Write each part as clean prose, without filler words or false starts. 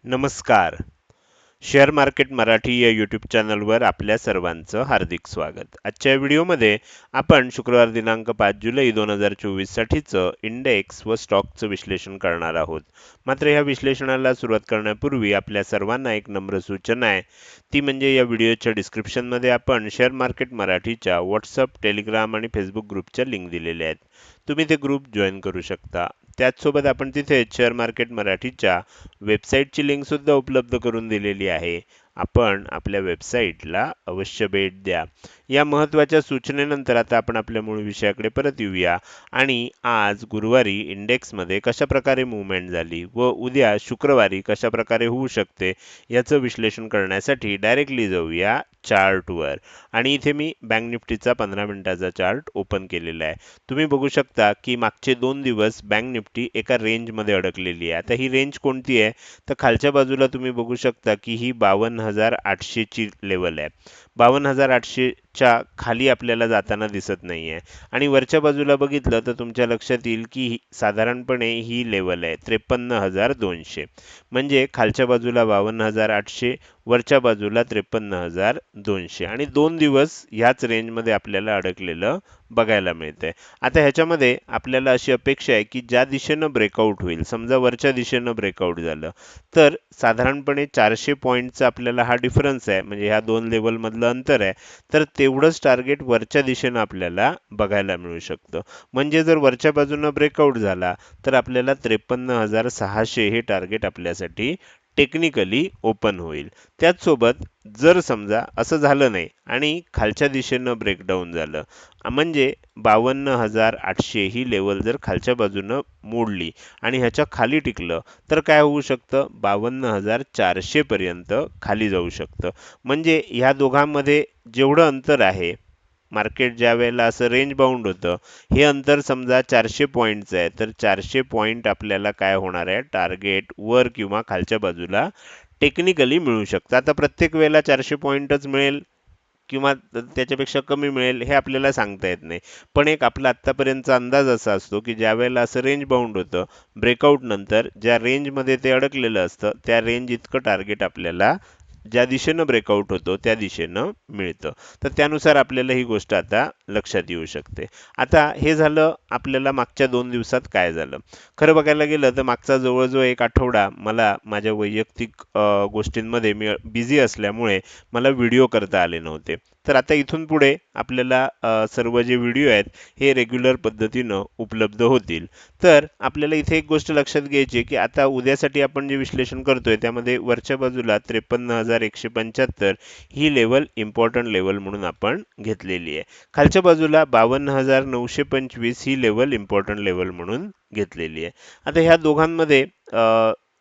नमस्कार. Share market Marathi या YouTube चॅनलवर आपल्या सर्वांचं हार्दिक स्वागत. आजच्या व्हिडिओमध्ये आपण शुक्रवार दिनांक 5 जुलै 2024 साठीचं इंडेक्स व स्टॉकचं विश्लेषण करणार आहोत. मात्र या विश्लेषणाला सुरुवात करण्यापूर्वी आपल्या सर्वांना एक नम्र सूचना आहे. ती म्हणजे या व्हिडिओच्या डिस्क्रिप्शनमध्ये आपण शेअर मार्केट मराठीच्या व्हॉट्सअप, टेलिग्राम आणि फेसबुक ग्रुपच्या लिंक दिलेल्या आहेत. तुम्ही ते ग्रुप जॉईन करू शकता. त्याचसोबत आपण तिथे शेअर मार्केट मराठीच्या वेबसाईटची लिंक सुद्धा उपलब्ध करून दिलेली आहे. आपण आपल्या वेबसाईटला अवश्य भेट द्या. या महत्त्वाच्या सूचनेनंतर आता आपण आपल्या मूळ विषयाकडे परत येऊया आणि आज गुरुवारी इंडेक्समध्ये कशा प्रकारे मूव्हमेंट झाली व उद्या शुक्रवारी कशा प्रकारे होऊ शकते याचं विश्लेषण करण्यासाठी डायरेक्टली जाऊया चार्टवर. आणि इथे मी बँक निफ्टीचा 15 मिनिटाचा चार्ट ओपन केलेला आहे. तुम्ही बघू शकता की मागचे 2 दिवस बँक निफ्टी एका रेंजमध्ये अडकलेली आहे. आता ही रेंज कोणती आहे? तर खालच्या बाजूला तुम्ही बघू शकता की ही 52,800 ची लेवल आहे. 52,800 च्या खाली आपल्याला जाताना दिसत नाहीये आणि वरच्या बाजूला बघितलं तर तुमच्या लक्षात येईल की साधारणपणे ही लेवल आहे 53,200. म्हणजे खालच्या बाजूला 52,800, वरच्या बाजूला 53,200 आणि 2 दिवस ह्याच रेंजमध्ये आपल्याला अडकलेलं बघायला मिळतंय. आता ह्याच्यामध्ये आपल्याला अशी अपेक्षा आहे की ज्या दिशेनं ब्रेकआउट होईल, समजा वरच्या दिशेनं ब्रेकआउट झालं तर साधारणपणे 400 पॉईंटचा आपल्याला हा डिफरन्स आहे, म्हणजे ह्या दोन लेवलमधलं अंतर आहे. तर तेवढंच टार्गेट वरच्या दिशेनं आपल्याला बघायला मिळू शकतं. म्हणजे जर वरच्या बाजूनं ब्रेकआउट झाला तर आपल्याला 53,600 हे टार्गेट आपल्यासाठी टेक्निकली ओपन होईल. त्याचसोबत जर समजा असं झालं नाही आणि खालच्या दिशेनं ब्रेकडाऊन झालं, म्हणजे 52,800 ही लेवल जर खालच्या बाजूनं मोडली आणि ह्याच्या खाली टिकलं तर काय होऊ शकतं? 52,400 पर्यंत खाली जाऊ शकतं. म्हणजे ह्या दोघांमध्ये जेवढं अंतर आहे, मार्केट ज्या वेळेला असं रेंज बाउंड होतं, हे अंतर समजा 400 पॉईंटचं आहे, तर 400 पॉईंट आपल्याला काय होणार आहे? टार्गेट वर किंवा खालच्या बाजूला टेक्निकली मिळू शकतं. आता प्रत्येक वेळेला 400 पॉईंटच मिळेल किंवा त्याच्यापेक्षा कमी मिळेल हे आपल्याला सांगता येत नाही. पण एक आपला आत्तापर्यंतचा अंदाज असा असतो की ज्या वेळेला असं रेंज बाउंड होतं, ब्रेकआउट नंतर ज्या रेंजमध्ये ते अडकलेलं असतं, त्या रेंज इतकं टार्गेट आपल्याला ज्या दिशेनं ब्रेकआउट होतो त्या दिशेनं मिळतं. तर त्यानुसार आपल्याला ही गोष्ट आता लक्षात येऊ शकते. आता हे झालं आपल्याला मागच्या 2 दिवसात काय झालं. खरं बघायला गेलं तर मागचा जवळजवळ एक आठवडा मला माझ्या वैयक्तिक गोष्टींमध्ये मी बिझी असल्यामुळे मला व्हिडिओ करता आले नव्हते. तर आता इथून पुढे आपल्याला सर्व जे व्हिडिओ आहेत हे रेग्युलर पद्धतीनं उपलब्ध होतील. तर आपल्याला इथे एक गोष्ट लक्षात घ्यायची आहे की आता उद्यासाठी आपण जे विश्लेषण करतोय त्यामध्ये वरच्या बाजूला 53,175 ही लेवल इम्पॉर्टंट लेवल म्हणून आपण घेतलेली आहे. खालच्या बाजूला 52,925 ही लेवल इम्पॉर्टंट लेवल म्हणून घेतलेली आहे. आता ह्या दोघांमध्ये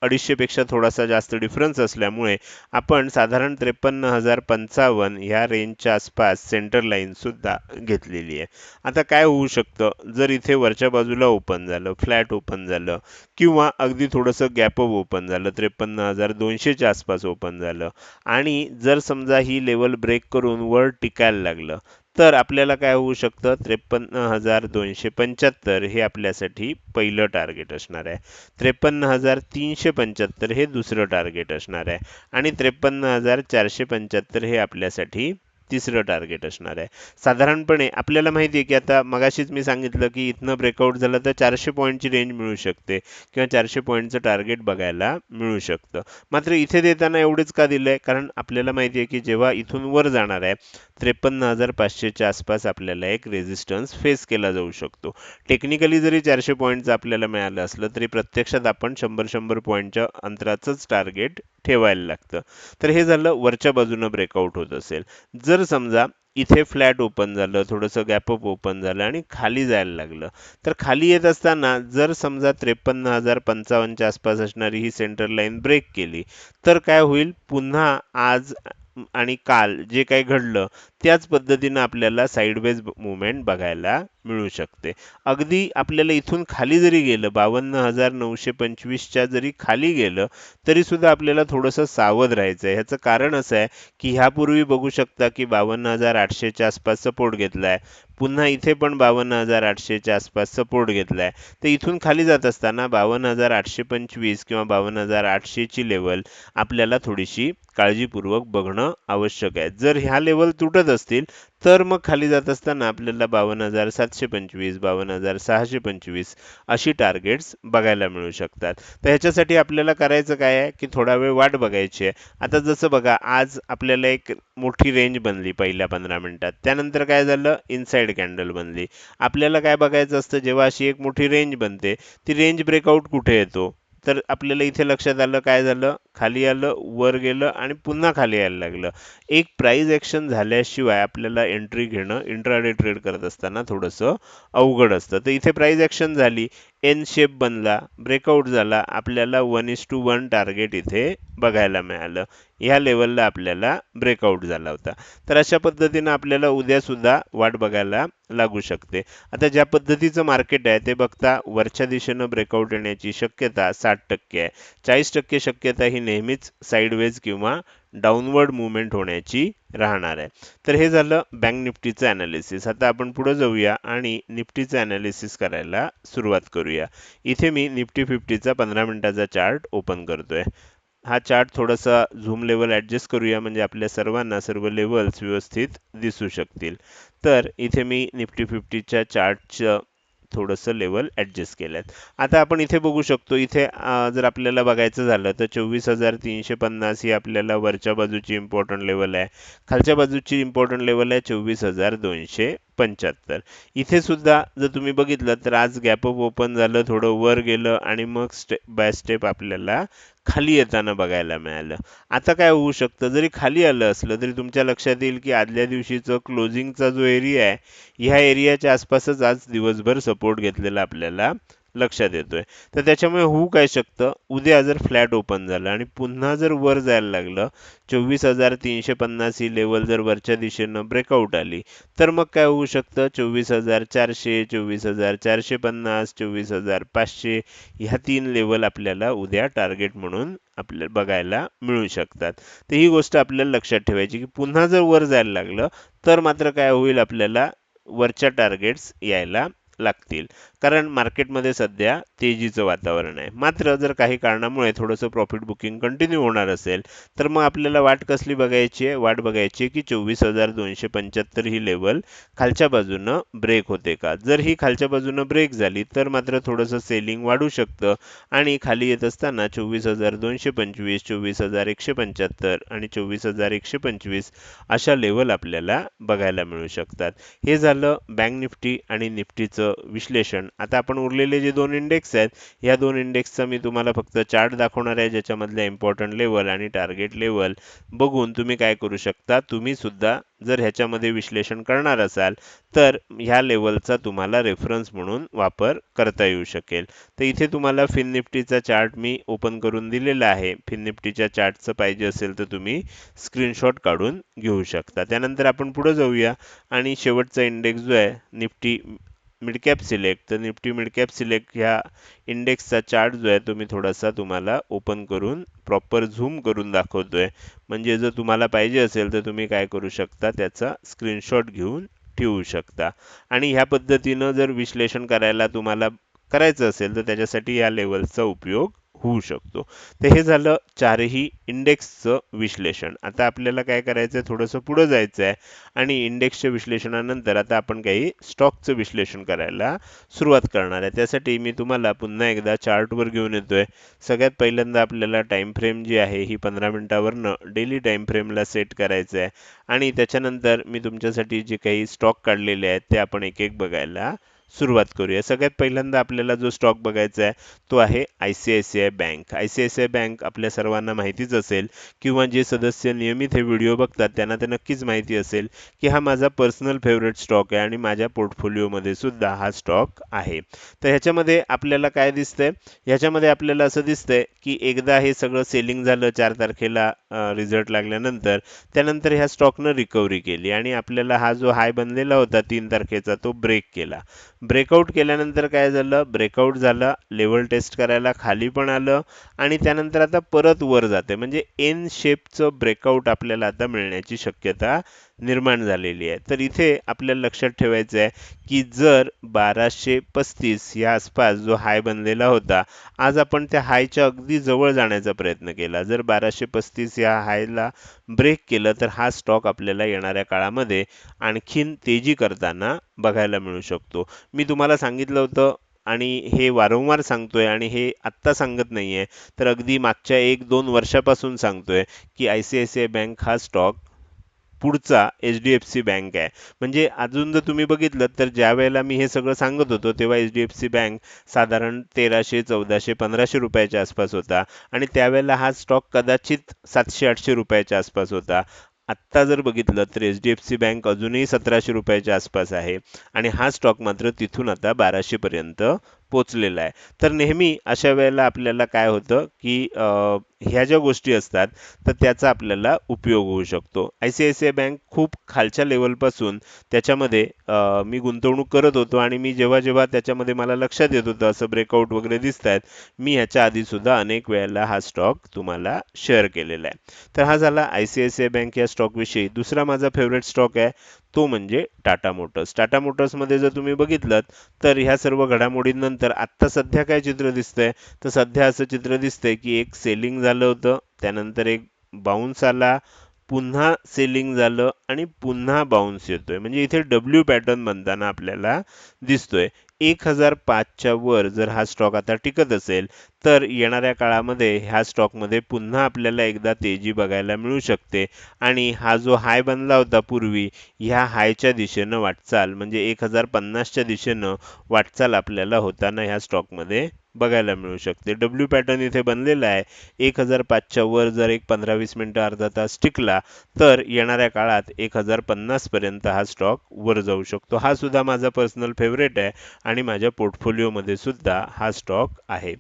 250 पेक्षा थोडासा जास्त डिफरन्स असल्यामुळे आपण साधारण 53,055 ह्या रेंजच्या आसपास सेंटर लाईन सुद्धा घेतलेली आहे. आता काय होऊ शकतं जर इथे वरच्या बाजूला ओपन झालं, फ्लॅट ओपन झालं किंवा अगदी थोडंसं गॅप अप ओपन झालं, 53,200 च्या आसपास ओपन झालं आणि जर समजा ही लेवल ब्रेक करून वर टिकायला लागलं तर आपल्याला काय होऊ शकतं? 53,275 हे आपल्यासाठी पहिलं टार्गेट असणार आहे. 53,375 हे दुसरं टार्गेट असणार आहे आणि 53,475 हे आपल्यासाठी तिसरं टार्गेट असणार आहे. साधारणपणे आपल्याला माहिती आहे की आता मगाशीच मी सांगितलं की इथनं ब्रेकआउट झालं तर 400 पॉईंटची रेंज मिळू शकते किंवा 400 पॉईंटचं टार्गेट बघायला मिळू शकतं. मात्र इथे देताना एवढेच का दिलंय? कारण आपल्याला माहिती आहे की जेव्हा इथून वर जाणार आहे 53,500 च्या आसपास आपल्याला एक रेझिस्टन्स फेस केला जाऊ शकतो. टेक्निकली जरी 400 पॉईंटचं आपल्याला मिळालं असलं तरी प्रत्यक्षात आपण 100-100 पॉईंटच्या अंतराचंच टार्गेट ठेवायला लागतं. तर हे झालं वरच्या बाजूनं ब्रेकआउट होत असेल. जर समजा इथे फ्लॅट ओपन झालं, थोडंसं गॅप अप ओपन झालं आणि खाली जायला लागलं, तर खाली येत असताना जर समजा 53,055 च्या आसपास असणारी ही सेंटर लाईन ब्रेक केली, तर काय होईल? पुन्हा आज आणि काल जे काही घडलं त्याच पद्धतीनं आपल्याला साइडवेज मूव्हमेंट बघायला मिळू शकते. अगदी आपल्याला इथून खाली जरी गेलं 52,925 च्या जरी खाली गेलं तरी सुद्धा आपल्याला थोडंसं सावध राहायचं आहे. ह्याचं कारण असं आहे की ह्यापूर्वी बघू शकता की 52,800 च्या आसपास सपोर्ट घेतलाय. पुन्हा इथे पण 52,800 च्या आसपास सपोर्ट घेतलाय. तर इथून खाली जात असताना 52,825 किंवा 52,800 ची लेवल आपल्याला थोडीशी काळजीपूर्वक बघणं आवश्यक आहे. जर ह्या लेवल तुटत असतील तर मग खाली जात असताना आपल्याला 52,725, 52,625 अशी टार्गेट्स बघायला मिळू शकतात. तर ह्याच्यासाठी आपल्याला करायचं काय आहे की थोडा वेळ वाट बघायची आहे. आता जसं बघा आज आपल्याला एक मोठी रेंज बनली पहिल्या 15 मिनिटात. त्यानंतर काय झालं? इनसाइड कॅन्डल बनली. आपल्याला काय बघायचं असतं जेव्हा अशी एक मोठी रेंज बनते, ती रेंज ब्रेकआउट कुठे येतो? तर आपल्याला इथे लक्षात आलं काय झालं? खाली आलं, वर गेलं आणि पुन्हा खाली यायला लागलं. एक प्राइस ॲक्शन झाल्याशिवाय आपल्याला एंट्री घेणं इंट्राडे ट्रेड करत असताना थोडंसं अवघड असतं. तर इथे प्राइस ॲक्शन झाली, एन शेप बनला, ब्रेकआउट झाला, आपल्याला 1:1 टार्गेट इथे बघायला मिळालं. ह्या लेवलला आपल्याला ब्रेकआउट झाला होता. तर अशा पद्धतीनं आपल्याला उद्यासुद्धा वाट बघायला लागू शकते. आता ज्या पद्धतीचं मार्केट आहे ते बघता वरच्या दिशेनं ब्रेकआउट येण्याची शक्यता 60% आहे. 40% शक्यता ही नेहमीच साइडवेज किंवा डाऊनवर्ड मूव्हमेंट होण्याची राहणार आहे. तर हे झालं बँक निफ्टीचं ॲनालिसिस. आता आपण पुढे जाऊया आणि निफ्टीचं ॲनालिसिस करायला सुरुवात करूया. इथे मी निफ्टी 50चा 15 मिनिटाचा चार्ट ओपन करतोय. हा चार्ट थोडासा झूम लेवल ॲडजस्ट करूया म्हणजे आपल्या सर्वांना सर्व लेवल्स व्यवस्थित दिसू शकतील. तर इथे मी निफ्टी 50च्या चार्टचं थोडंसं लेवल ॲडजस्ट केलं आहे. आता आपण इथे बघू शकतो इथे जर आपल्याला बघायचं झालं तर 24,350 ही आपल्याला वरच्या बाजूची इम्पॉर्टंट लेवल आहे. खालच्या बाजूची इम्पॉर्टंट लेवल आहे 24,275. इथे सुद्धा जर तुम्ही बघितलं तर आज गॅप अप ओपन झालं, थोडं वर गेलं आणि मग स्टेप बाय स्टेप आपल्याला खाली येताना बघायला मिळालं. आता काय होऊ शकतं जरी खाली आलं असलं तरी तुमच्या लक्षात येईल की आदल्या दिवशीचं क्लोजिंगचा जो एरिया आहे ह्या एरियाच्या आसपासच आज दिवसभर सपोर्ट घेतलेला आपल्याला लक्षात येतोय. तर त्याच्यामुळे होऊ काय शकतं उद्या जर फ्लॅट ओपन झालं आणि पुन्हा जर वर जायला लागलं 24,350 ही लेवल जर वरच्या दिशेनं ब्रेकआउट आली तर मग काय होऊ शकतं 24,400, 24,450, 24,500 ह्या 3 लेवल आपल्याला उद्या टार्गेट म्हणून आपल्याला बघायला मिळू शकतात. तर ही गोष्ट आपल्याला लक्षात ठेवायची की पुन्हा जर वर जायला लागलं तर मात्र काय होईल आपल्याला वरच्या टार्गेट्स यायला लागतील. कारण मार्केटमध्ये सध्या तेजीचं वातावरण आहे. मात्र जर काही कारणामुळे थोडंसं प्रॉफिट बुकिंग कंटिन्यू होणार असेल तर मग आपल्याला वाट कसली बघायची आहे? वाट बघायची आहे की 24,275 ही लेवल खालच्या बाजूनं ब्रेक होते का? जर ही खालच्या बाजूनं ब्रेक झाली तर मात्र थोडंसं सेलिंग वाढू शकतं आणि खाली येत असताना 24,225, 24,175 आणि 24,125 अशा लेवल आपल्याला बघायला मिळू शकतात. हे झालं बँक निफ्टी आणि निफ्टीचं विश्लेषण. आता आपण उरलेले जे 2 इंडेक्स आहेत, ह्या 2 इंडेक्सचा मी तुम्हाला फक्त चार्ट दाखवणार आहे ज्याच्यामधल्या इम्पॉर्टंट लेवल आणि टार्गेट लेवल बघून तुम्ही काय करू शकता, तुम्ही सुद्धा जर ह्याच्यामध्ये विश्लेषण करणार असाल तर ह्या लेवलचा तुम्हाला रेफरन्स म्हणून वापर करता येऊ शकेल. तर इथे तुम्हाला फिन निफ्टीचा चार्ट मी ओपन करून दिलेला आहे. फिन निफ्टीच्या चार्टचं पाहिजे असेल तर तुम्ही स्क्रीनशॉट काढून घेऊ शकता. त्यानंतर आपण पुढे जाऊया आणि शेवटचा इंडेक्स जो आहे निफ्टी मिड कॅप सिलेक्ट, तर निफ्टी मिड कॅप सिलेक्ट ह्या इंडेक्सचा चार्ट जो आहे तो मी थोडासा तुम्हाला ओपन करून प्रॉपर झूम करून दाखवतोय. म्हणजे जर तुम्हाला पाहिजे असेल तर तुम्ही काय करू शकता त्याचा स्क्रीनशॉट घेऊन ठेवू शकता. आणि ह्या पद्धतीनं जर विश्लेषण करायला तुम्हाला करायचं असेल तर त्याच्यासाठी या लेवलचा उपयोग होऊ शकतो. तर हे झालं चारही इंडेक्सचं विश्लेषण. आता आपल्याला काय करायचं आहे थोडंसं पुढं जायचं आहे आणि इंडेक्सच्या विश्लेषणानंतर आता आपण काही स्टॉकचं विश्लेषण करायला सुरुवात करणार आहे. त्यासाठी मी तुम्हाला पुन्हा एकदा चार्टवर घेऊन येतोय. सगळ्यात पहिल्यांदा आपल्याला टाइम फ्रेम जी आहे ही 15 मिनिटावरनं डेली टाइम फ्रेमला सेट करायचं आहे आणि त्याच्यानंतर मी तुमच्यासाठी जे काही स्टॉक काढलेले आहेत ते आपण एक एक बघायला सुरुवात करूया. सगळ्यात पहिल्यांदा आपल्याला जो स्टॉक बघायचा आहे तो आहे ICICI बँक. ICICI बँक आपल्या सर्वांना माहितीच असेल किंवा जे सदस्य नियमित हे व्हिडिओ बघतात त्यांना ते नक्कीच माहिती असेल की हा माझा पर्सनल फेवरेट स्टॉक आहे आणि माझ्या पोर्टफोलिओमध्ये सुद्धा हा स्टॉक आहे. तर ह्याच्यामध्ये आपल्याला काय दिसतंय? ह्याच्यामध्ये आपल्याला असं दिसतंय की एकदा हे सगळं सेलिंग झालं 4 तारखेला रिझल्ट लागल्यानंतर, त्यानंतर ह्या स्टॉकनं रिकव्हरी केली आणि आपल्याला हा जो हाय बनलेला होता 3 तारखेचा तो ब्रेक केला. ब्रेकआउट केल्यानंतर काय झालं? ब्रेकआउट झालं, लेवल टेस्ट करायला खाली पण आलं आणि त्यानंतर आता परत वर जाते. म्हणजे एन शेपचं ब्रेकआउट आपल्याला आता मिळण्याची शक्यता निर्माण झालेली आहे. तर इथे आपल्याला लक्षात ठेवायचं आहे की जर 1235 या आसपास जो हाय बनलेला होता, आज आपण त्या हायच्या अगदी जवळ जाण्याचा प्रयत्न केला. जर 1235 या हायला ब्रेक केलं तर हा स्टॉक आपल्याला येणाऱ्या काळामध्ये आणखीन तेजी करताना बघायला मिळू शकतो. मी तुम्हाला सांगितलं होतं आणि हे वारंवार सांगतोय आणि हे आत्ता सांगत नाहीये, तर अगदी मागच्या 1-2 वर्षापासून सांगतोय की ICICI बँक हा स्टॉक पुढचा HDFC बँक आहे. म्हणजे अजून जर तुम्ही बघितलं तर ज्यावेळेला मी हे सगळं सांगत होतो तेव्हा HDFC बँक साधारण 1300, 1400, 1500 रुपयाच्या आसपास होता आणि त्यावेळेला हा स्टॉक कदाचित 700-800 रुपयाच्या आसपास होता. आत्ता जर बघितलं तर HDFC बँक अजूनही 1700 रुपयाच्या आसपास आहे आणि हा स्टॉक मात्र तिथून आता 1200 पर्यंत पोहोचलेला आहे. तर नेहमी अशा वेळेला आपल्याला काय होतं की ह्या ज्या गोष्टी असतात तर त्याचा आपल्याला उपयोग होऊ शकतो. ICICI बँक खूप खालच्या लेवलपासून त्याच्यामध्ये मी गुंतवणूक करत होतो आणि मी जेव्हा त्याच्यामध्ये मला लक्षात येत होतं असं ब्रेकआउट वगैरे दिसतायत, मी ह्याच्या आधी सुद्धा अनेक वेळेला हा स्टॉक तुम्हाला शेअर केलेला आहे. तर हा झाला ICICI बँक या स्टॉकविषयी. दुसरा माझा फेवरेट स्टॉक आहे तो म्हणजे टाटा मोटर्स. टाटा मोटर्समध्ये जर तुम्ही बघितलं तर ह्या सर्व घडामोडींनंतर आत्ता सध्या काय चित्र दिसतंय? तर सध्या असं चित्र दिसतंय की एक सेलिंग झालं होतं, त्यानंतर एक बाउन्स आला, पुन्हा सेलिंग झालं आणि पुन्हा बाउन्स येतोय. म्हणजे इथे डब्ल्यू पॅटर्न बनताना आपल्याला दिसतोय. 1005 च्या वर जर हा स्टॉक आता टिकत असेल, तर येणाऱ्या काळामध्ये ह्या स्टॉकमध्ये पुन्हा आपल्याला एकदा तेजी बघायला मिळू शकते आणि हा जो हाय बनला होता पूर्वी, ह्या हायच्या दिशेनं वाटचाल म्हणजे 1050 च्या दिशेनं वाटचाल आपल्याला होताना ह्या स्टॉकमध्ये बघायला मिळू शकते. डब्ल्यू पॅटर्न इथे बनलेला आहे. 1005 च्या वर जर एक 15-20 मिनिटं अर्धा तास टिकला तर येणाऱ्या काळात 1050 पर्यंत हा स्टॉक वर जाऊ शकतो. हा सुद्धा माझा पर्सनल फेवरेट आहे आणि माझ्या पोर्टफोलिओमध्ये सुद्धा हा स्टॉक आहे.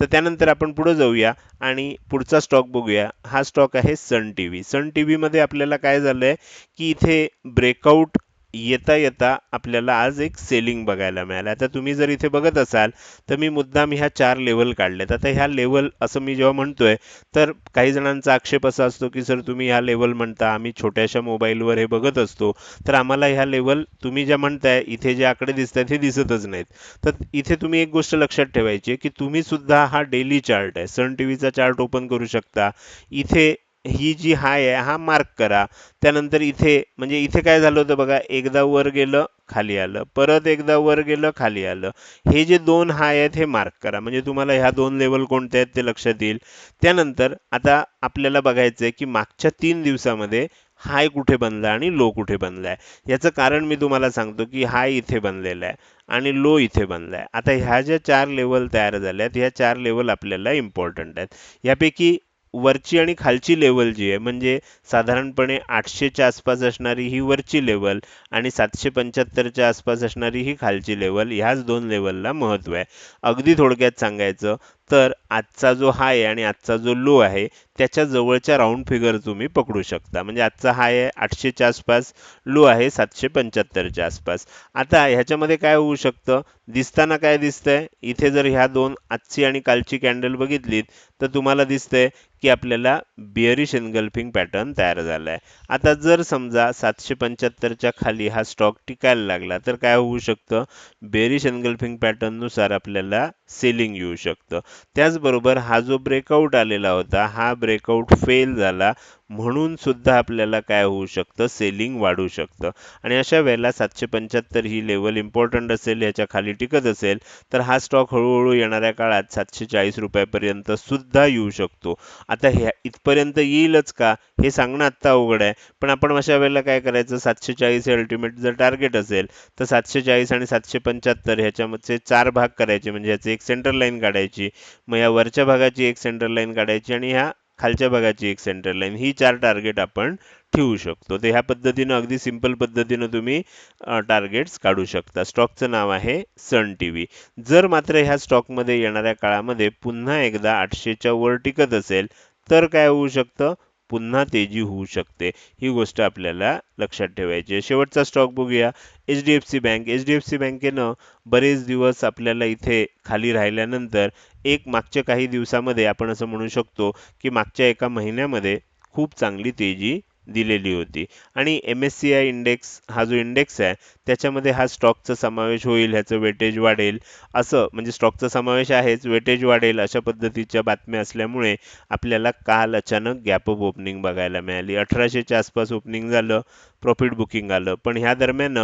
तर त्यानंतर आपण पुढे जाऊया आणि पुढचा स्टॉक बघूया. हा स्टॉक आहे सन टीव्ही. सन टीव्हीमध्ये आपल्याला काय झालंय की इथे ब्रेकआउट येता येता आपल्याला आज एक सेलिंग बघायला मिळालं. आता तुम्ही जर इथे बघत असाल तर मी मुद्दाम ह्या 4 लेवल काढल्यात. आता ह्या लेवल असं मी जेव्हा म्हणतोय तर काही जणांचा आक्षेप असा असतो की सर तुम्ही ह्या लेवल म्हणता, आम्ही छोट्याशा मोबाईलवर हे बघत असतो, तर आम्हाला ह्या लेवल तुम्ही ज्या म्हणताय इथे जे आकडे दिसतात हे दिसतच नाहीत. तर इथे तुम्ही एक गोष्ट लक्षात ठेवायची आहे की तुम्ही सुद्धा हा डेली चार्ट आहे, सन टीव्हीचा चार्ट ओपन करू शकता. इथे ही जी हाय आहे हा मार्क करा. त्यानंतर इथे म्हणजे इथे काय झालं होतं बघा, एकदा वर गेलं खाली आलं, परत एकदा वर गेलं खाली आलं. हे जे 2 हाय आहेत हे मार्क करा. म्हणजे तुम्हाला ह्या 2 लेवल कोणत्या आहेत ते लक्षात येईल. त्यानंतर आता आपल्याला बघायचं आहे की मागच्या 3 दिवसामध्ये हाय कुठे बनला आणि लो कुठे बनलाय. याचं कारण मी तुम्हाला सांगतो की हाय इथे बनलेला आहे आणि लो इथे बनलाय. आता ह्या ज्या 4 लेवल तयार झाल्यात, ह्या 4 लेवल आपल्याला इम्पॉर्टंट आहेत. यापैकी वरची आणि खालची लेवल जी आहे म्हणजे साधारणपणे 800 च्या आसपास असणारी ही वरची लेवल आणि 775 च्या आसपास असणारी ही खालची लेवल, ह्याच 2 लेवलला महत्त्व आहे. अगदी थोडक्यात सांगायचं तर आजचा जो हाय आहे आणि आजचा जो लो आहे त्याच्या जवळच्या राउंड फिगर तुम्ही पकडू शकता. म्हणजे आजचा हाय आहे 800 च्या आसपास, लो आहे 775 च्या आसपास. आता ह्याच्यामध्ये काय होऊ शकतं? दिसताना काय दिसतंय? इथे जर ह्या 2 आजची आणि कालची कॅन्डल बघितलीत तर तुम्हाला दिसतंय की आपल्याला बिअरिश एनगल्फिंग पॅटर्न तयार झालाय. आता जर समजा 775 च्या खाली हा स्टॉक टिकायला लागला तर काय होऊ शकतं? बेरिश एनगल्फिंग पॅटर्न नुसार आपल्याला सेलिंग येऊ शकतं. त्याचबरोबर हा जो ब्रेकआउट आलेला होता, हा ब्रेकआउट फेल झाला म्हणून सुद्धा आपल्याला काय होऊ शकतं, सेलिंग वाढू शकतं. आणि अशा वेळेला 775 ही लेवल इम्पॉर्टंट असेल, याच्या खाली टिकत असेल तर हा स्टॉक हळूहळू येणाऱ्या काळात 740 रुपयापर्यंत सुद्धा येऊ शकतो. आता ह्या इथपर्यंत येईलच का हे सांगणं आत्ता अवघड आहे, पण आपण अशा वेळेला काय करायचं, 740 हे अल्टिमेट जर टार्गेट असेल तर 740 आणि 775 ह्याच्यामध्ये 4 भाग करायचे, म्हणजे ह्याची एक सेंटर लाईन काढायची, मग या वरच्या भागाची एक सेंटर लाईन काढायची आणि ह्या खालच्या भागाची एक सेंटर लाईन, ही 4 टार्गेट आपण ठेवू शकतो. तर ह्या पद्धतीनं अगदी सिंपल पद्धतीनं तुम्ही टार्गेट्स काढू शकता. स्टॉकचं नाव आहे सन टीव्ही. जर मात्र ह्या स्टॉकमध्ये येणाऱ्या काळामध्ये पुन्हा एकदा 800च्या वर टिकत असेल तर काय होऊ शकतं, पुन्हा तेजी होऊ शकते. ही गोष्ट आपल्याला लक्षात ठेवायची आहे. शेवटचा स्टॉक बघूया, HDFC बँक. HDFC बँकेनं बरेच दिवस आपल्याला इथे खाली राहिल्यानंतर एक मागच्या काही दिवसामध्ये आपण असं म्हणू शकतो की मागच्या एका महिन्यामध्ये खूप चांगली तेजी दिलेली होती. आणि MSCI इंडेक्स हा जो इंडेक्स आहे त्याच्यामध्ये हा स्टॉकचा समावेश होईल, ह्याचं वेटेज वाढेल, असं म्हणजे स्टॉकचा समावेश आहेच, वेटेज वाढेल अशा पद्धतीच्या बातम्या असल्यामुळे आपल्याला काल अचानक गॅप अप ओपनिंग बघायला मिळाली. 1800च्या आसपास ओपनिंग झालं, प्रॉफिट बुकिंग आलं, पण ह्या दरम्यान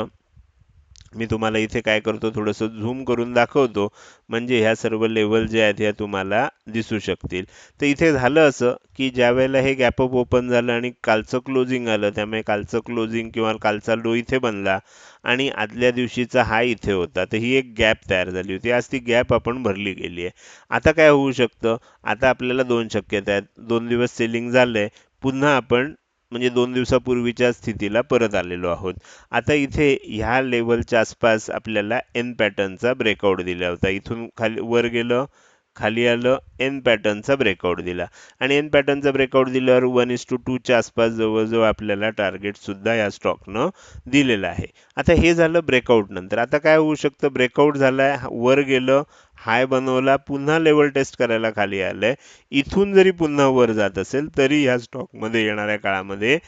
मी तुम्हाला इथे काय करतो, थोडंसं झूम करून दाखवतो, म्हणजे ह्या सर्व लेवल जे आहेत ह्या तुम्हाला दिसू शकतील. तर इथे झालं असं की ज्या वेळेला हे गॅप अप ओपन झालं आणि कालचं क्लोजिंग आलं, त्यामुळे कालचं क्लोजिंग किंवा कालचा लो इथे बनला आणि आदल्या दिवशीचा हाय इथे होता, तर ही एक गॅप तयार झाली होती. आज ती गॅप आपण भरली गेली आहे. आता काय होऊ शकतं, आता आपल्याला 2 शक्यता आहेत. 2 दिवस सेलिंग झालंय, पुन्हा आपण म्हणजे 2 दिवसापूर्वीच्या स्थितीला परत आलेलो आहोत. आता इथे ह्या लेवलच्या आसपास आपल्याला एन पॅटर्नचा ब्रेकआउट दिला होता. इथून खाली वर गेलं, खाली आलं, एन पॅटर्नचा ब्रेकआउट दिला आणि एन पॅटर्नचा ब्रेकआउट दिल्यावर 1:2 च्या आसपास जवळजवळ आपल्याला टार्गेट सुद्धा या स्टॉकनं दिलेलं आहे. आता हे झालं ब्रेकआउट नंतर. आता काय होऊ शकतं, ब्रेकआउट झालाय, वर गेलं, हाय बनवला, पुन्हा लेवल टेस्ट करायला खाली आलंय, इथून जरी पुन्हा वर जात असेल तरी ह्या स्टॉकमध्ये येणाऱ्या काळामध्ये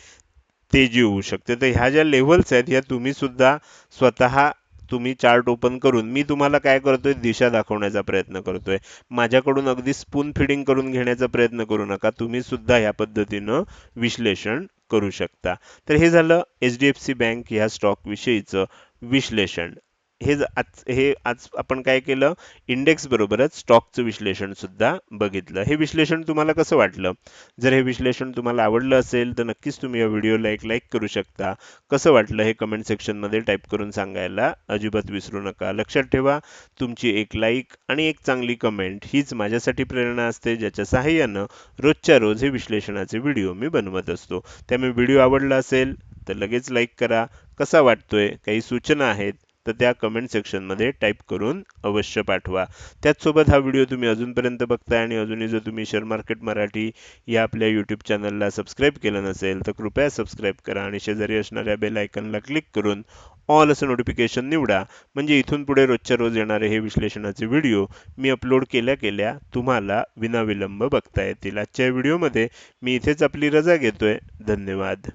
तेजी होऊ शकते. तर ह्या ज्या लेव्हल्स आहेत ह्या तुम्ही सुद्धा स्वतः तुम्ही चार्ट ओपन करून, मी तुम्हाला काय करतोय, दिशा दाखवण्याचा प्रयत्न करतोय. माझ्याकडून अगदी स्पून फिडिंग करून घेण्याचा प्रयत्न करू नका. तुम्ही सुद्धा ह्या पद्धतीनं विश्लेषण करू शकता. तर हे झालं HDFC बँक ह्या स्टॉक विषयीचं विश्लेषण. हे आज आपण काय केलं, इंडेक्स बरोबरच स्टॉकचं विश्लेषण सुद्धा बघितलं. हे विश्लेषण तुम्हाला कसं वाटलं? जर हे विश्लेषण तुम्हाला आवडलं असेल तर नक्कीच तुम्ही या व्हिडिओला एक लाईक करू शकता. कसं वाटलं हे कमेंट सेक्शनमध्ये टाईप करून सांगायला अजिबात विसरू नका. लक्षात ठेवा, तुमची एक लाईक आणि एक चांगली कमेंट हीच माझ्यासाठी प्रेरणा असते, ज्याच्या सहाय्यानं रोजच्या रोज हे विश्लेषणाचे व्हिडिओ मी बनवत असतो. त्यामुळे व्हिडिओ आवडला असेल तर लगेच लाईक करा. कसा वाटतोय, काही सूचना आहेत तर त्या कमेंट सेक्शनमध्ये टाईप करून अवश्य पाठवा. त्याचसोबत हा व्हिडिओ तुम्ही अजूनपर्यंत बघताय आणि अजूनही जर तुम्ही शेअर मार्केट मराठी या आपल्या यूट्यूब चॅनलला सबस्क्राईब केलं नसेल तर कृपया सबस्क्राईब करा आणि शेजारी असणाऱ्या बेल आयकॉनला क्लिक करून ऑल असं नोटिफिकेशन निवडा, म्हणजे इथून पुढे रोजच्या रोज येणारे हे विश्लेषणाचे व्हिडिओ मी अपलोड केल्या केल्या तुम्हाला विनाविलंब बघता येतील. आजच्या व्हिडिओमध्ये मी इथेच आपली रजा घेतोय. धन्यवाद.